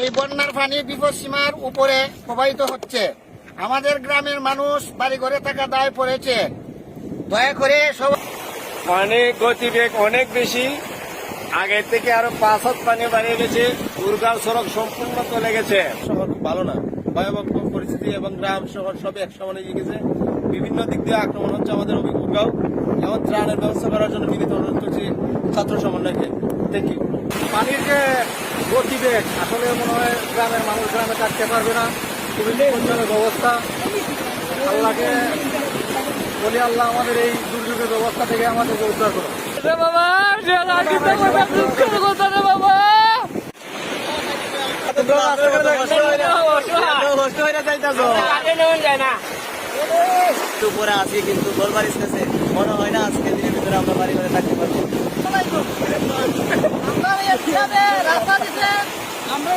এই বন্যার পানি বিপদসীমার উপরে প্রবাহিত হচ্ছে। আমাদের গ্রামের মানুষ বাড়িঘরে থাকা দায় পড়েছে। দয়া করে সবাই পানির গতিবেগ অনেক বেশি, আগে থেকে আরো 5 হাত পানি বাড়িয়ে গেছে। দুর্গার সড়ক সম্পূর্ণ চলে গেছে। শহর খুব ভালো না, ভয়াবহ পরিস্থিতি এবং গ্রাম শহর সবই এক সমানে গেছে। বিভিন্ন দিক দিয়ে আক্রমণ হচ্ছে আমাদের অভিভাবক। এখন ত্রাণের ব্যবস্থা করার জন্য মিলিত অনুরোধ করছি ছাত্র সমন্বয়কে। Thank you. পানির যে গতিবেগ আসলে মনে হয় গ্রামের মানুষ গ্রামে থাকতে পারবে না। খুবই বিপজ্জনক অবস্থা। আল্লাহকে বলি, আল্লাহ আমাদের এই দুর্যোগের ব্যবস্থা থেকে আমাদেরকে উদ্ধার করো। বাবা উপরে আছি কিন্তু গোলবাড়ি স্টেশনে মনে হয় না আজকের দিনের ভিতরে আমরা বাড়ি ঘরে থাকতে পারবো। আমরা